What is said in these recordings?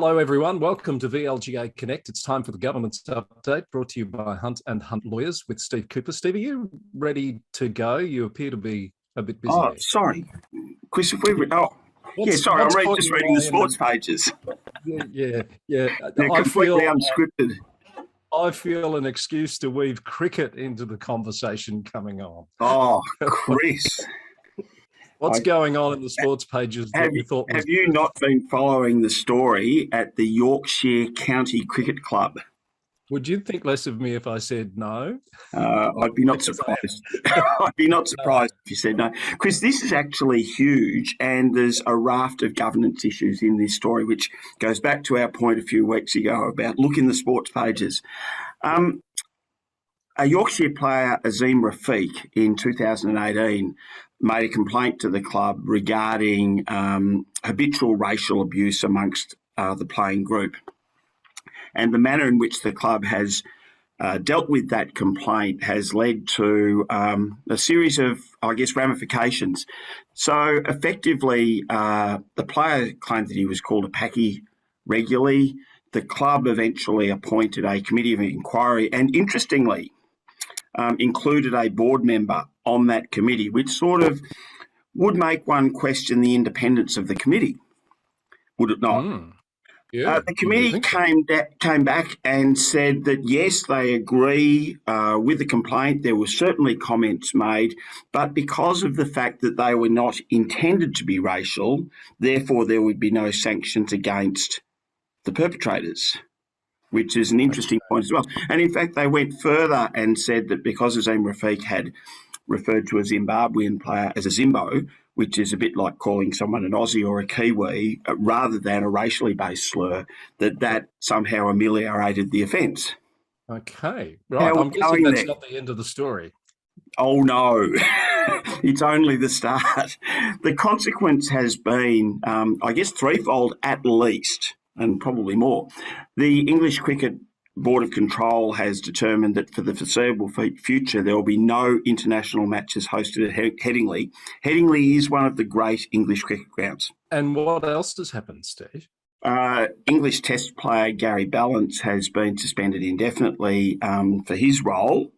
Hello, everyone. Welcome to VLGA Connect. It's time for the governance update brought to you by Hunt and Hunt Lawyers with Steve Cooper. Steve, are you ready to go? You appear to be a bit busy. Oh, sorry. Chris, if we... sorry, I'm just reading the sports pages. Yeah. They're completely unscripted. I feel an excuse to weave cricket into the conversation coming on. Oh, Chris. What's going on in the sports pages that you thought was... Have you not been following the story at the Yorkshire County Cricket Club? Would you think less of me if I said no? I'd be not surprised. I'd be not surprised if you said no. Chris, this is actually huge, and there's a raft of governance issues in this story, which goes back to our point a few weeks ago about look in the sports pages. A Yorkshire player, Azim Rafiq, in 2018, made a complaint to the club regarding habitual racial abuse amongst the playing group. And the manner in which the club has dealt with that complaint has led to a series of, ramifications. So effectively, the player claimed that he was called a Paki regularly. The club eventually appointed a committee of inquiry and, interestingly, included a board member on that committee, which sort of would make one question the independence of the committee, would it not? Yeah, the committee came back and said that, yes, they agree with the complaint. There were certainly comments made, but because of the fact that they were not intended to be racial, therefore there would be no sanctions against the perpetrators, which is an interesting point as well. And in fact, they went further and said that because Azim Rafiq had referred to a Zimbabwean player as a Zimbo, which is a bit like calling someone an Aussie or a Kiwi, rather than a racially based slur, that somehow ameliorated the offence. Okay, right. I'm guessing that's not the end of the story. Oh, no. It's only the start. The consequence has been, threefold at least, and probably more. The English Cricket Board of Control has determined that for the foreseeable future, there will be no international matches hosted at Headingley. Headingley is one of the great English cricket grounds. And what else has happened, Steve? English Test player Gary Ballance has been suspended indefinitely for his role.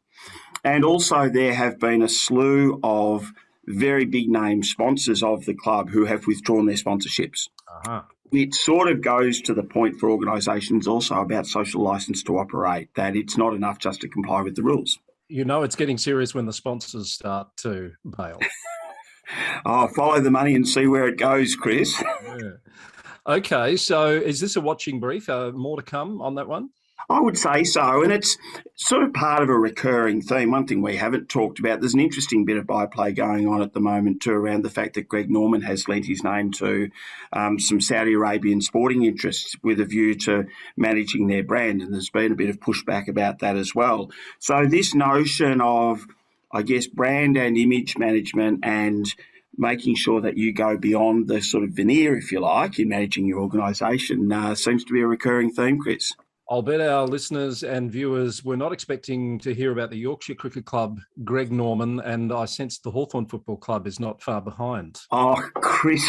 And also there have been a slew of very big name sponsors of the club who have withdrawn their sponsorships. Uh-huh. It sort of goes to the point for organisations also about social licence to operate, that it's not enough just to comply with the rules. You know it's getting serious when the sponsors start to bail. Follow the money and see where it goes, Chris. Yeah. Okay, so is this a watching brief? More to come on that one? I would say so, and it's sort of part of a recurring theme. One thing we haven't talked about, there's an interesting bit of byplay going on at the moment too around the fact that Greg Norman has lent his name to some Saudi Arabian sporting interests with a view to managing their brand, and there's been a bit of pushback about that as well. So this notion of, brand and image management and making sure that you go beyond the sort of veneer, if you like, in managing your organisation seems to be a recurring theme, Chris. I'll bet our listeners and viewers were not expecting to hear about the Yorkshire Cricket Club, Greg Norman, and I sense the Hawthorn Football Club is not far behind. Oh, Chris.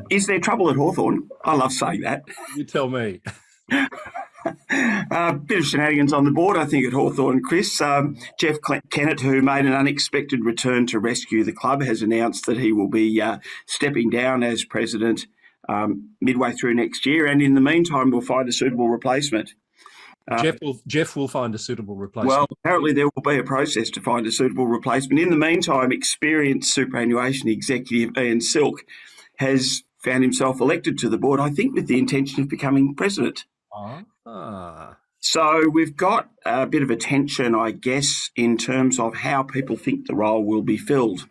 Is there trouble at Hawthorn? I love saying that. You tell me. A bit of shenanigans on the board, I think, at Hawthorn, Chris. Jeff Kennett, who made an unexpected return to rescue the club, has announced that he will be stepping down as president midway through next year, and in the meantime we'll find a suitable replacement. Jeff will find a suitable replacement. Well, apparently there will be a process to find a suitable replacement. In the meantime, experienced superannuation executive Ian Silk has found himself elected to the board, I think with the intention of becoming president. So we've got a bit of a tension, I guess, in terms of how people think the role will be filled.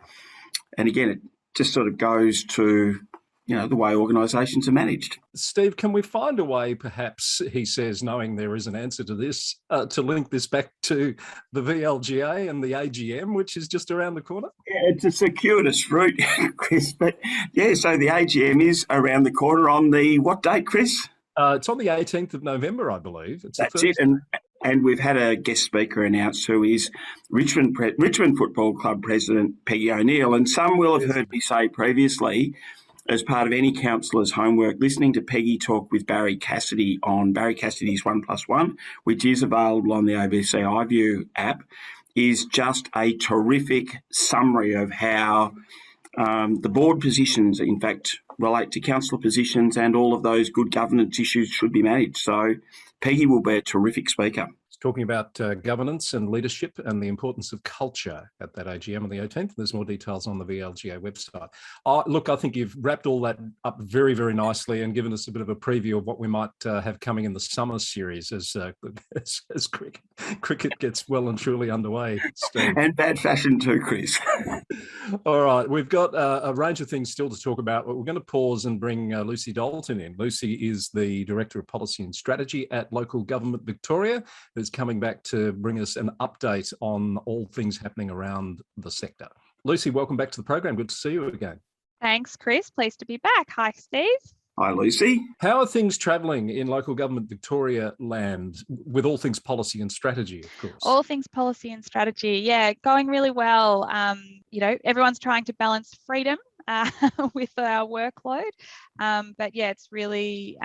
And again, it just sort of goes to the way organisations are managed. Steve, can we find a way, perhaps, he says, knowing there is an answer to this, to link this back to the VLGA and the AGM, which is just around the corner? Yeah, it's a circuitous route, Chris. But, so the AGM is around the corner on the, what date, Chris? It's on the 18th of November, I believe. That's it. And we've had a guest speaker announced who is Richmond Football Club President Peggy O'Neill. And some will have heard me say previously as part of any councillor's homework, listening to Peggy talk with Barry Cassidy on Barry Cassidy's 1+1, which is available on the ABC iView app, is just a terrific summary of how the board positions, in fact, relate to councillor positions, and all of those good governance issues should be managed. So Peggy will be a terrific speaker. Talking about governance and leadership and the importance of culture at that AGM on the 18th. There's more details on the VLGA website. Look, I think you've wrapped all that up very, very nicely and given us a bit of a preview of what we might have coming in the summer series as cricket gets well and truly underway, Steve. And bad fashion too, Chris. All right, we've got a range of things still to talk about, but we're going to pause and bring Lucy Dalton in. Lucy is the Director of Policy and Strategy at Local Government Victoria, who's coming back to bring us an update on all things happening around the sector. Lucy, welcome back to the program. Good to see you again. Thanks, Chris. Pleased to be back. Hi, Steve. Hi, Lucy. How are things travelling in Local Government Victoria land with all things policy and strategy, of course? All things policy and strategy. Yeah, going really well. Everyone's trying to balance freedom with our workload. But yeah, it's really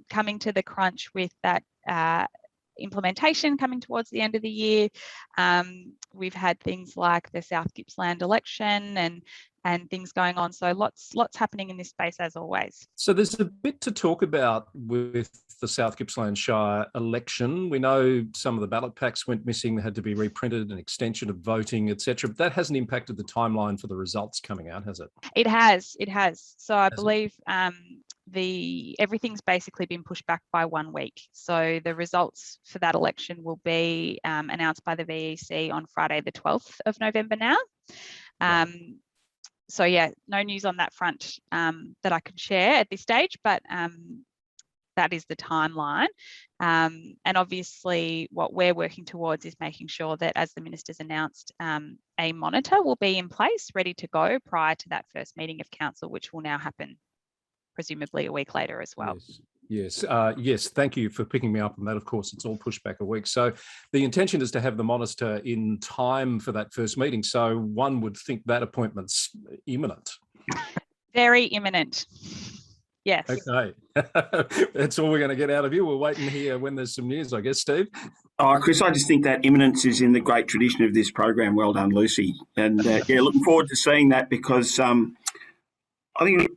coming to the crunch with that implementation coming towards the end of the year. We've had things like the South Gippsland election and things going on. So lots happening in this space as always. So there's a bit to talk about with the South Gippsland Shire election. We know some of the ballot packs went missing, they had to be reprinted, an extension of voting, etc. But that hasn't impacted the timeline for the results coming out, has it? It has. So I believe everything's basically been pushed back by 1 week. So the results for that election will be announced by the VEC on Friday the 12th of November now. So yeah, no news on that front that I can share at this stage, but that is the timeline. And obviously what we're working towards is making sure that, as the Minister's announced, a monitor will be in place, ready to go prior to that first meeting of council, which will now happen presumably a week later as well. Yes. Thank you for picking me up on that. Of course, it's all pushed back a week. So the intention is to have the monitor in time for that first meeting. So one would think that appointment's imminent. Very imminent. Yes. Okay. That's all we're going to get out of you. We'll wait and hear when there's some news, I guess, Steve. Oh, Chris, I just think that imminence is in the great tradition of this program. Well done, Lucy. And looking forward to seeing that, because I think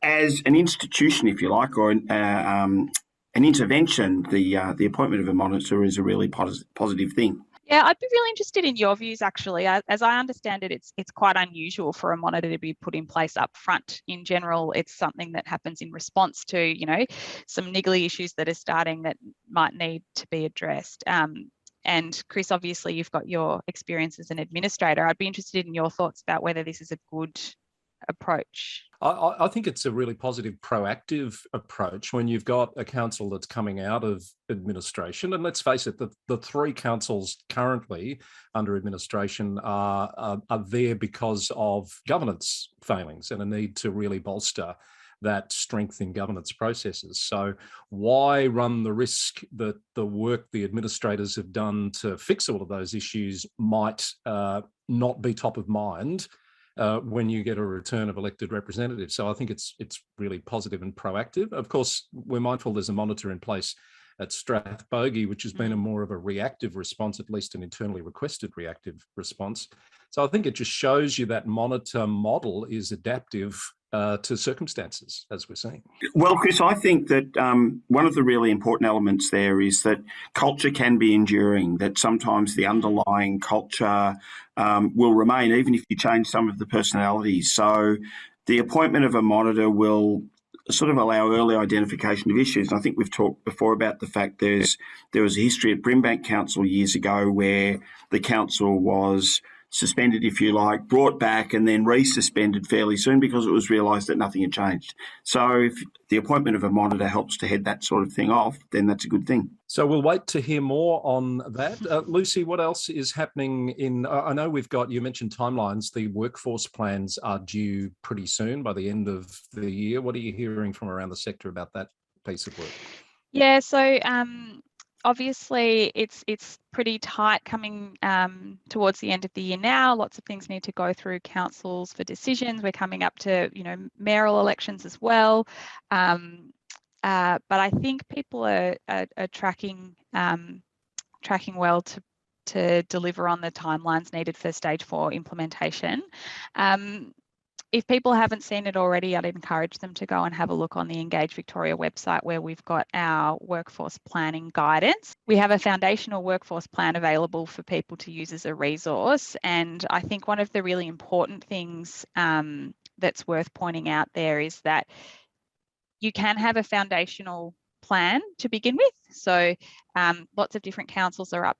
as an institution, if you like, or an intervention, the appointment of a monitor is a really positive thing. Yeah, I'd be really interested in your views, actually. As I understand it, it's quite unusual for a monitor to be put in place up front. In general, it's something that happens in response to, some niggly issues that are starting that might need to be addressed. And Chris, obviously, you've got your experience as an administrator. I'd be interested in your thoughts about whether this is a good approach. I think it's a really positive, proactive approach when you've got a council that's coming out of administration. And let's face it, the three councils currently under administration are there because of governance failings and a need to really bolster that strength in governance processes. So why run the risk that the work the administrators have done to fix all of those issues might not be top of mind when you get a return of elected representatives? So I think it's really positive and proactive. Of course, we're mindful there's a monitor in place at Strathbogie, which has been a more of a reactive response, at least an internally requested reactive response. So I think it just shows you that monitor model is adaptive to circumstances, as we're seeing. Well, Chris, I think that one of the really important elements there is that culture can be enduring, that sometimes the underlying culture will remain, even if you change some of the personalities. So the appointment of a monitor will sort of allow early identification of issues. And I think we've talked before about the fact there was a history at Brimbank Council years ago where the council was suspended, if you like, brought back and then resuspended fairly soon because it was realised that nothing had changed. So if the appointment of a monitor helps to head that sort of thing off, then that's a good thing. So we'll wait to hear more on that. Lucy, what else is happening in, I know you mentioned timelines, the workforce plans are due pretty soon by the end of the year. What are you hearing from around the sector about that piece of work? Yeah, so obviously it's pretty tight coming towards the end of the year now. Lots of things need to go through councils for decisions. We're coming up to, mayoral elections as well. But I think people are tracking well to deliver on the timelines needed for stage 4 implementation. If people haven't seen it already, I'd encourage them to go and have a look on the Engage Victoria website, where we've got our workforce planning guidance. We have a foundational workforce plan available for people to use as a resource. And I think one of the really important things that's worth pointing out there is that you can have a foundational plan to begin with. So lots of different councils are up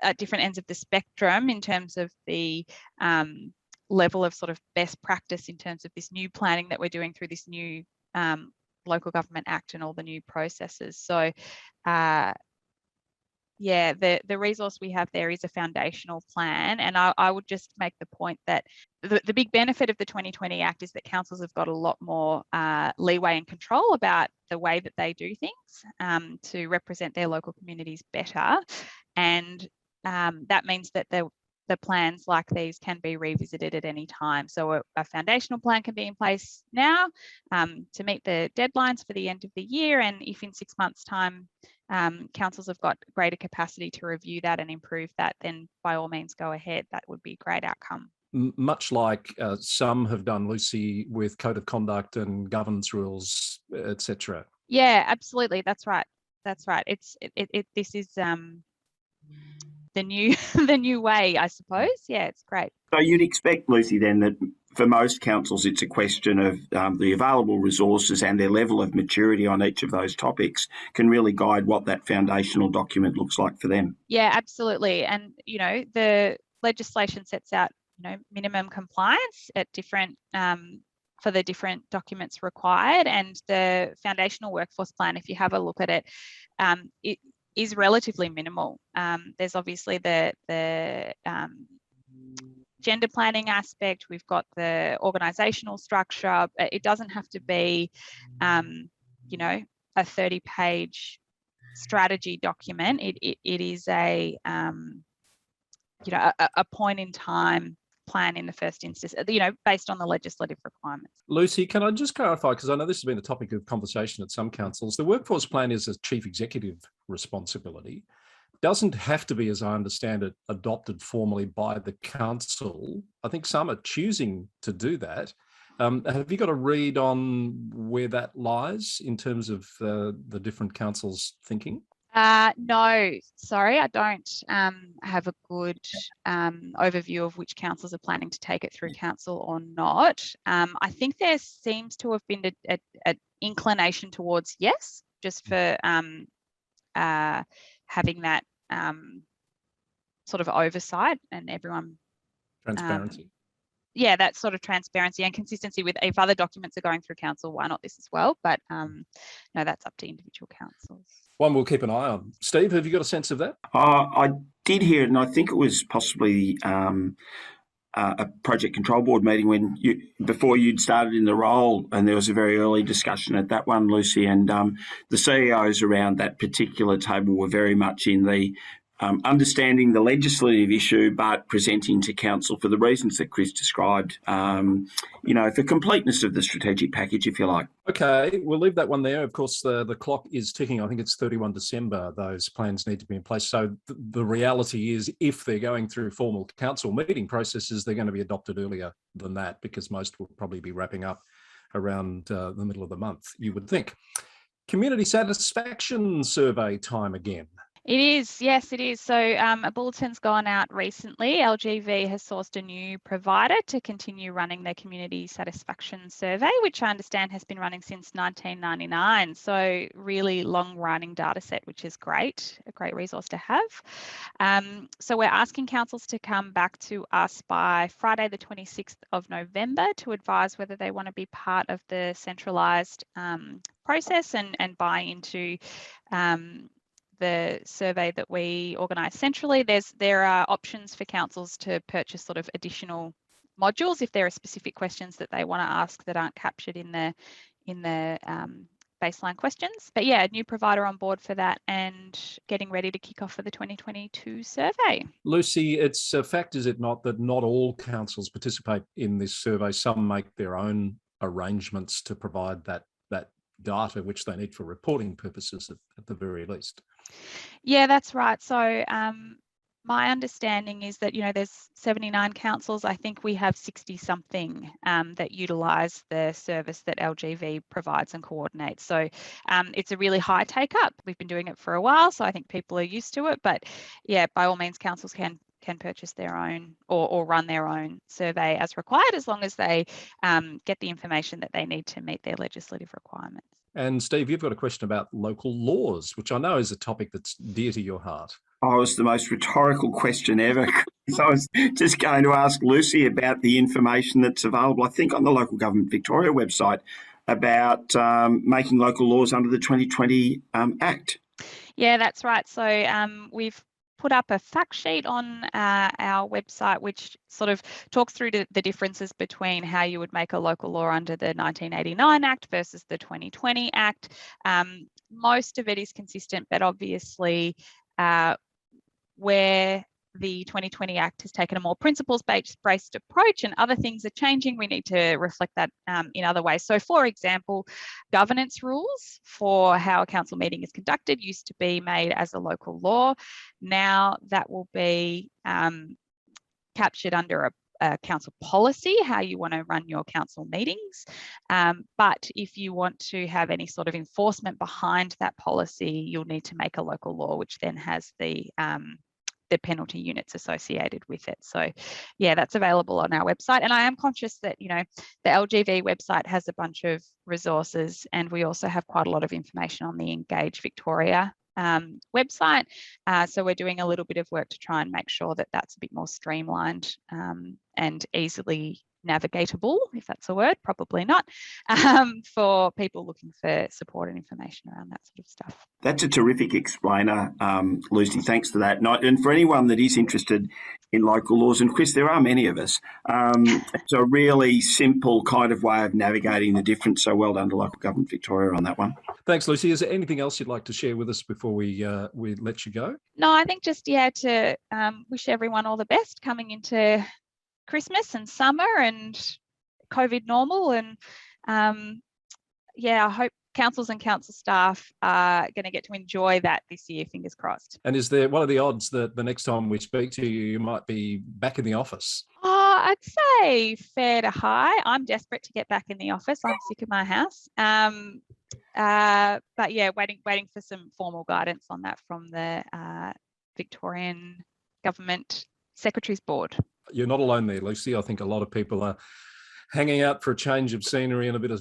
at different ends of the spectrum in terms of the level of sort of best practice in terms of this new planning that we're doing through this new Local Government Act and all the new processes. So yeah, the resource we have there is a foundational plan. And I would just make the point that the big benefit of the 2020 Act is that councils have got a lot more leeway and control about the way that they do things to represent their local communities better. And that means that the plans like these can be revisited at any time. So a foundational plan can be in place now to meet the deadlines for the end of the year. And if in 6 months' time, councils have got greater capacity to review that and improve that, then by all means go ahead. That would be a great outcome. Much like some have done, Lucy, with code of conduct and governance rules, etc. Yeah, absolutely. That's right. That's right. This is the new way, I suppose. Yeah, it's great. So you'd expect, Lucy, then that for most councils, it's a question of the available resources and their level of maturity on each of those topics can really guide what that foundational document looks like for them. Yeah, absolutely. And, the legislation sets out, minimum compliance at different for the different documents required. And the foundational workforce plan, if you have a look at it, it is relatively minimal. There's obviously the gender planning aspect. We've got the organisational structure. It doesn't have to be, a 30-page strategy document. It is a point in time plan in the first instance, based on the legislative requirements. Lucy, can I just clarify, because I know this has been a topic of conversation at some councils, the workforce plan is a chief executive responsibility. Doesn't have to be, as I understand it, adopted formally by the council. I think some are choosing to do that. Have you got a read on where that lies in terms of the different councils' thinking? No, sorry, I don't have a good overview of which councils are planning to take it through council or not. I think there seems to have been an inclination towards yes, just for having that sort of oversight and everyone. Transparency. Yeah, that sort of transparency and consistency with if other documents are going through council, why not this as well? But no, that's up to individual councils. One we'll keep an eye on. Steve, have you got a sense of that? I did hear it, and I think it was possibly a project control board meeting before you'd started in the role, and there was a very early discussion at that one, Lucy, and the CEOs around that particular table were very much in the understanding the legislative issue, but presenting to council for the reasons that Chris described, for completeness of the strategic package, if you like. Okay, we'll leave that one there. Of course, the clock is ticking. I think it's 31 December. Those plans need to be in place. So the reality is, if they're going through formal council meeting processes, they're going to be adopted earlier than that, because most will probably be wrapping up around the middle of the month, you would think. Community satisfaction survey time again. It is, yes, it is. So a bulletin's gone out recently. LGV has sourced a new provider to continue running their community satisfaction survey, which I understand has been running since 1999. So really long-running data set, which is great, a great resource to have. So we're asking councils to come back to us by Friday, the 26th of November to advise whether they want to be part of the centralised process and buy into the survey that we organise centrally. There are options for councils to purchase sort of additional modules if there are specific questions that they want to ask that aren't captured in the baseline questions. But yeah, a new provider on board for that and getting ready to kick off for the 2022 survey. Lucy, it's a fact, is it not, that not all councils participate in this survey? Some make their own arrangements to provide that data which they need for reporting purposes at the very least. Yeah, that's right. So my understanding is that, there's 79 councils. I think we have 60 something that utilise the service that LGV provides and coordinates. So it's a really high take up. We've been doing it for a while, so I think people are used to it. But yeah, by all means, councils can purchase their own or run their own survey as required, as long as they get the information that they need to meet their legislative requirements. And Steve, you've got a question about local laws, which I know is a topic that's dear to your heart. Oh, it's the most rhetorical question ever. So I was just going to ask Lucy about the information that's available, I think, on the Local Government Victoria website about making local laws under the 2020 Act. Yeah, that's right. So we've put up a fact sheet on our website, which sort of talks through the differences between how you would make a local law under the 1989 Act versus the 2020 Act. Most of it is consistent, but obviously where the 2020 Act has taken a more principles-based approach and other things are changing, we need to reflect that in other ways. So, for example, governance rules for how a council meeting is conducted used to be made as a local law. Now that will be captured under a council policy, how you want to run your council meetings. But if you want to have any sort of enforcement behind that policy, you'll need to make a local law, which then has the penalty units associated with it. So yeah, that's available on our website. And I am conscious that, the LGV website has a bunch of resources, and we also have quite a lot of information on the Engage Victoria website. So we're doing a little bit of work to try and make sure that that's a bit more streamlined and easily navigatable, if that's a word, probably not, for people looking for support and information around that sort of stuff. That's a terrific explainer, Lucy. Thanks for that. And for anyone that is interested in local laws, and Chris, there are many of us, it's a really simple kind of way of navigating the difference. So well done to Local Government Victoria on that one. Thanks, Lucy. Is there anything else you'd like to share with us before we let you go? No, I think just, to wish everyone all the best coming into Christmas and summer and COVID normal. And I hope councils and council staff are going to get to enjoy that this year, fingers crossed. And is there, what are the odds that the next time we speak to you, you might be back in the office? I'd say fair to high. I'm desperate to get back in the office. I'm sick of my house. But yeah, waiting for some formal guidance on that from the Victorian Government Secretaries Board. You're not alone there, Lucy. I think a lot of people are hanging out for a change of scenery and a bit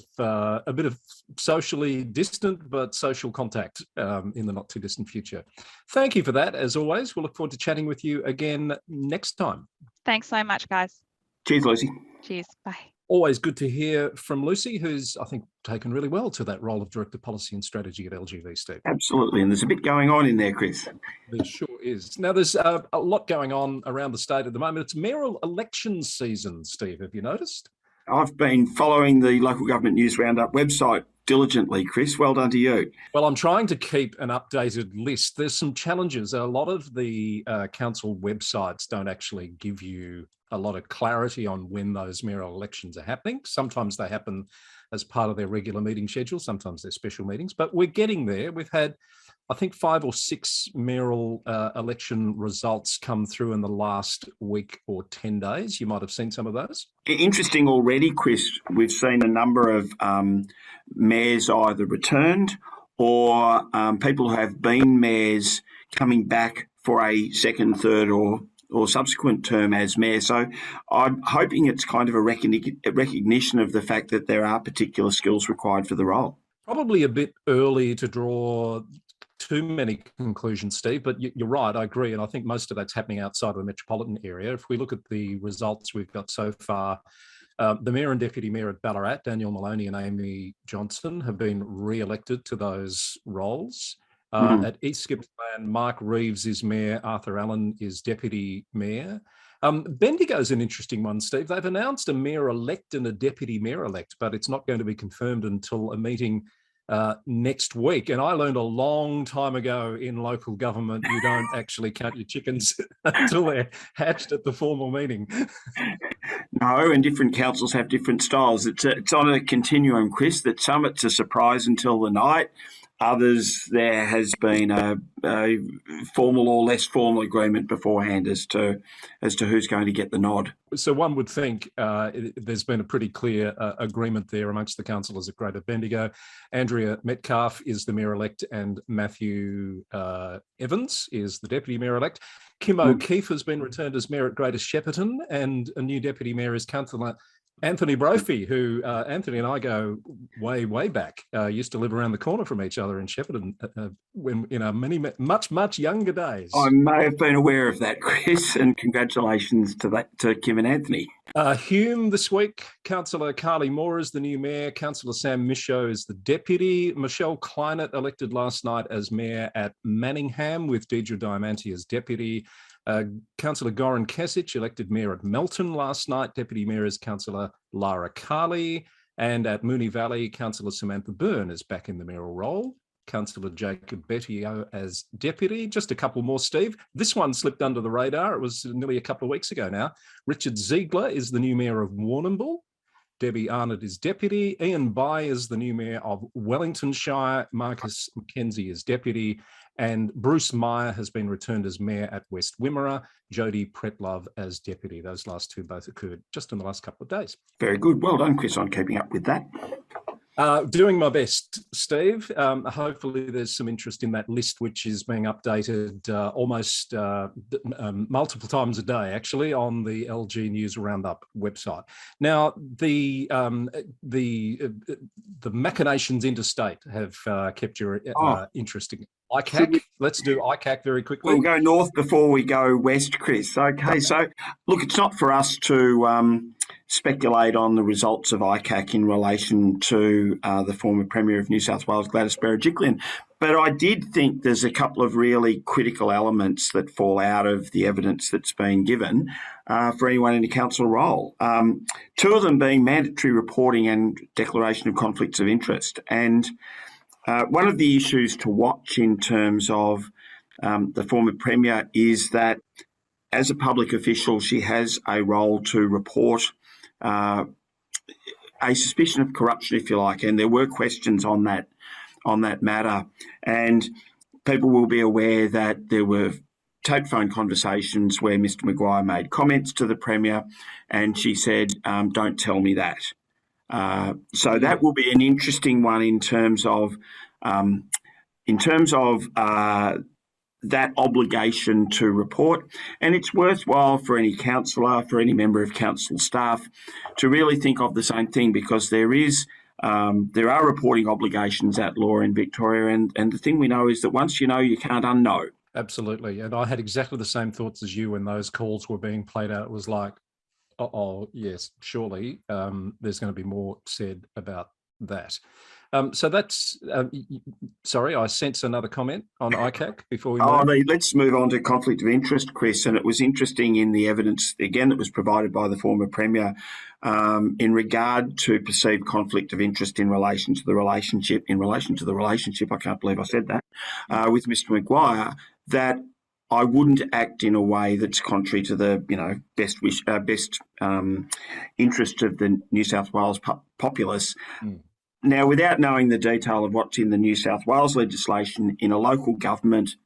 of socially distant but social contact in the not too distant future. Thank you for that. As always, we'll look forward to chatting with you again next time. Thanks so much, guys. Cheers, Lucy. Cheers. Bye. Always good to hear from Lucy, who's, I think, taken really well to that role of Director Policy and Strategy at LGV, Steve. Absolutely, and there's a bit going on in there, Chris. There sure is. Now, there's a lot going on around the state at the moment. It's Mayoral Elections season, Steve. Have you noticed? I've been following the Local Government News Roundup website diligently, Chris. Well done to you. Well, I'm trying to keep an updated list. There's some challenges. A lot of the council websites don't actually give you a lot of clarity on when those mayoral elections are happening. Sometimes they happen as part of their regular meeting schedule. Sometimes they're special meetings, but we're getting there. We've had, I think, 5 or 6 mayoral election results come through in the last week or 10 days. You might have seen some of those. Interesting already, Chris. We've seen a number of mayors either returned or people who have been mayors coming back for a second, third or subsequent term as mayor. So I'm hoping it's kind of a recognition of the fact that there are particular skills required for the role. Probably a bit early to draw too many conclusions, Steve, but you're right, I agree. And I think most of that's happening outside of the metropolitan area. If we look at the results we've got so far, the Mayor and Deputy Mayor at Ballarat, Daniel Maloney and Amy Johnson, have been re-elected to those roles. At East Gippsland, Mark Reeves is Mayor, Arthur Allen is Deputy Mayor. Bendigo's an interesting one, Steve. They've announced a Mayor-elect and a Deputy Mayor-elect, but it's not going to be confirmed until a meeting next week. And I learned a long time ago in local government, you don't actually count your chickens until they're hatched at the formal meeting. No, and different councils have different styles. It's on a continuum, Chris, that some it's a surprise until the night. Others, there has been a formal or less formal agreement beforehand as to who's going to get the nod. So one would think there's been a pretty clear agreement there amongst the councillors at Greater Bendigo. Andrea Metcalf is the Mayor-elect and Matthew Evans is the Deputy Mayor-elect. Kim O'Keefe has been returned as Mayor at Greater Shepparton, and a new Deputy Mayor is Councillor Anthony Brophy, who Anthony and I go way, way back. Used to live around the corner from each other in Shepparton when much younger days. I may have been aware of that, Chris, and congratulations to Kim and Anthony. Hume this week, Councillor Carly Moore is the new mayor. Councillor Sam Michaud is the deputy. Michelle Kleinert elected last night as mayor at Manningham with Deidre Diamante as deputy. Councillor Goran Kesic elected mayor at Melton last night. Deputy mayor is Councillor Lara Carley. And at Moonee Valley, Councillor Samantha Byrne is back in the mayoral role. Councillor Jacob Bettio as deputy. Just a couple more, Steve. This one slipped under the radar. It was nearly a couple of weeks ago now. Richard Ziegler is the new mayor of Warrnambool. Debbie Arnott is deputy. Ian Bye is the new mayor of Wellington Shire. Marcus McKenzie is deputy. And Bruce Meyer has been returned as mayor at West Wimmera. Jodie Pretlove as deputy. Those last two both occurred just in the last couple of days. Very good. Well done, Chris, on keeping up with that. Doing my best, Steve. Hopefully there's some interest in that list, which is being updated almost multiple times a day, actually, on the LG News Roundup website. Now, the machinations interstate have kept your interesting. ICAC, let's do ICAC very quickly. We'll go north before we go west, Chris. Okay, so look, it's not for us to speculate on the results of ICAC in relation to the former Premier of New South Wales, Gladys Berejiklian, but I did think there's a couple of really critical elements that fall out of the evidence that's been given for anyone in a council role. Two of them being mandatory reporting and declaration of conflicts of interest. And one of the issues to watch in terms of the former Premier is that as a public official, she has a role to report a suspicion of corruption, if you like, and there were questions on that matter. And people will be aware that there were taped phone conversations where Mr Maguire made comments to the Premier and she said, don't tell me that. So that will be an interesting one in terms of that obligation to report. And it's worthwhile for any councillor, for any member of council staff to really think of the same thing, because there are reporting obligations at law in Victoria. And the thing we know is that once you know, you can't unknow. Absolutely. And I had exactly the same thoughts as you when those calls were being played out. It was like, oh, yes, surely there's going to be more said about that. So that's, sorry, I sense another comment on ICAC before we move. Let's move on to conflict of interest, Chris. And it was interesting in the evidence, again, that was provided by the former Premier in regard to perceived conflict of interest in relation to the relationship, I can't believe I said that, with Mr Maguire, that I wouldn't act in a way that's contrary to the, best interest of the New South Wales populace. Now, without knowing the detail of what's in the New South Wales legislation, in a local government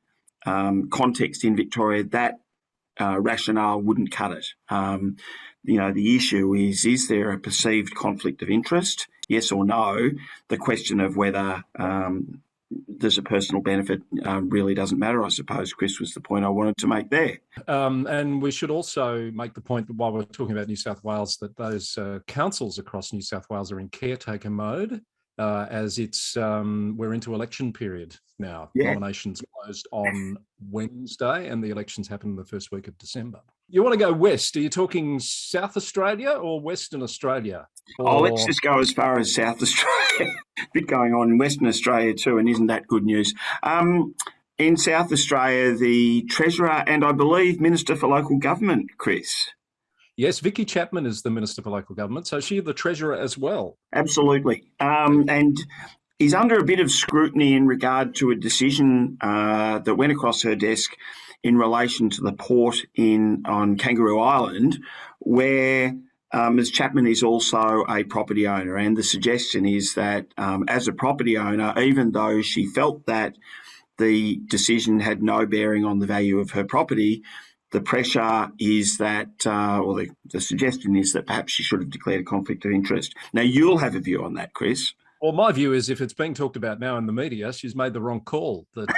context in Victoria, that rationale wouldn't cut it. The issue is there a perceived conflict of interest? Yes or no? The question of whether there's a personal benefit really doesn't matter, I suppose, Chris, was the point I wanted to make there. And we should also make the point that while we're talking about New South Wales, that those councils across New South Wales are in caretaker mode, as we're into election period now. Yeah. Nominations closed on Wednesday and the elections happen the first week of December. You want to go west? Are you talking South Australia or Western Australia? Let's just go as far as South Australia. A bit going on in Western Australia too, and isn't that good news? In South Australia, the Treasurer and I believe Minister for Local Government, Chris. Yes, Vicky Chapman is the Minister for Local Government, so she's the Treasurer as well. Absolutely. And is under a bit of scrutiny in regard to a decision that went across her desk in relation to the port on Kangaroo Island, where Ms Chapman is also a property owner. And the suggestion is that as a property owner, even though she felt that the decision had no bearing on the value of her property, the pressure is that, or the suggestion is that perhaps she should have declared a conflict of interest. Now, you'll have a view on that, Chris. Well, my view is if it's being talked about now in the media, she's made the wrong call. That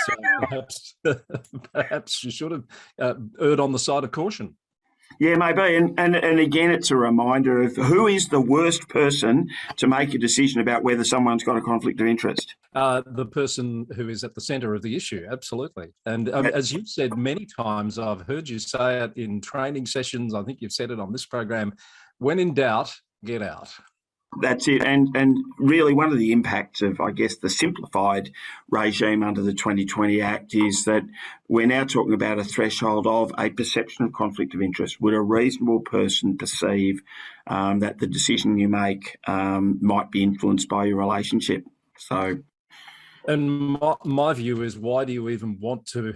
perhaps she should have erred on the side of caution. Yeah, maybe. And again, it's a reminder of who is the worst person to make a decision about whether someone's got a conflict of interest. The person who is at the centre of the issue, absolutely. And as you've said many times, I've heard you say it in training sessions, I think you've said it on this program, when in doubt, get out. That's it. And really one of the impacts of, I guess, the simplified regime under the 2020 Act is that we're now talking about a threshold of a perception of conflict of interest. Would a reasonable person perceive that the decision you make might be influenced by your relationship? So... And my view is, why do you even want to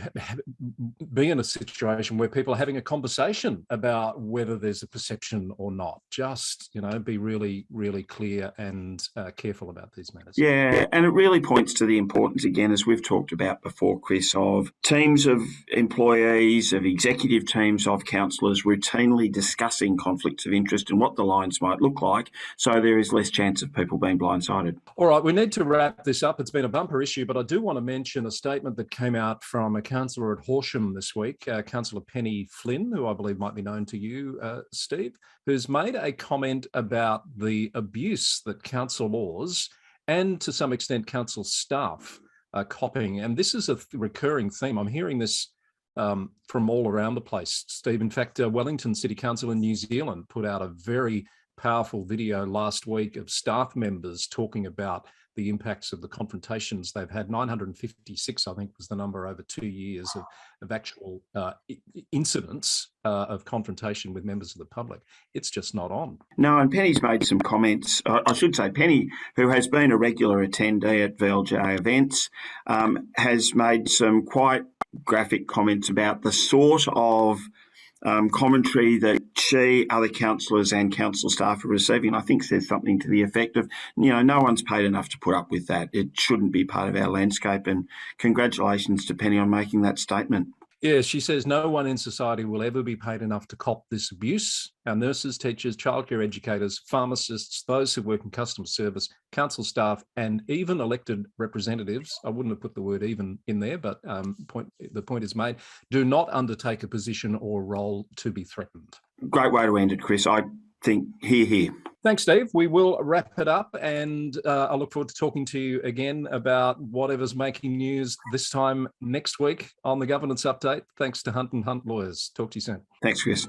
be in a situation where people are having a conversation about whether there's a perception or not? Just, be really, really clear and careful about these matters. Yeah, and it really points to the importance, again, as we've talked about before, Chris, of teams of employees, of executive teams of councillors routinely discussing conflicts of interest and what the lines might look like, so there is less chance of people being blindsided. All right, we need to wrap this up. It's been a bumper issue, but I do want to mention a statement that came out from a councillor at Horsham this week, Councillor Penny Flynn, who I believe might be known to you, Steve, who's made a comment about the abuse that councillors and to some extent council staff are copping. And this is a recurring theme. I'm hearing this from all around the place, Steve. In fact, Wellington City Council in New Zealand put out a very powerful video last week of staff members talking about the impacts of the confrontations they've had. 956, I think, was the number over 2 years of actual incidents of confrontation with members of the public. It's just not on. No, and Penny's made some comments. I should say Penny, who has been a regular attendee at VLGA events, has made some quite graphic comments about the sort of commentary that she, other councillors and council staff are receiving. I think says something to the effect of, no one's paid enough to put up with that. It shouldn't be part of our landscape. And congratulations to Penny on making that statement. Yeah, she says no one in society will ever be paid enough to cop this abuse. Our nurses, teachers, childcare educators, pharmacists, those who work in customer service, council staff, and even elected representatives, I wouldn't have put the word even in there, but the point is made, do not undertake a position or role to be threatened. Great way to end it, Chris. I think hear. Thanks, Steve. We will wrap it up, and I look forward to talking to you again about whatever's making news this time next week on the Governance Update. Thanks to Hunt & Hunt Lawyers. Talk to you soon. Thanks, Chris.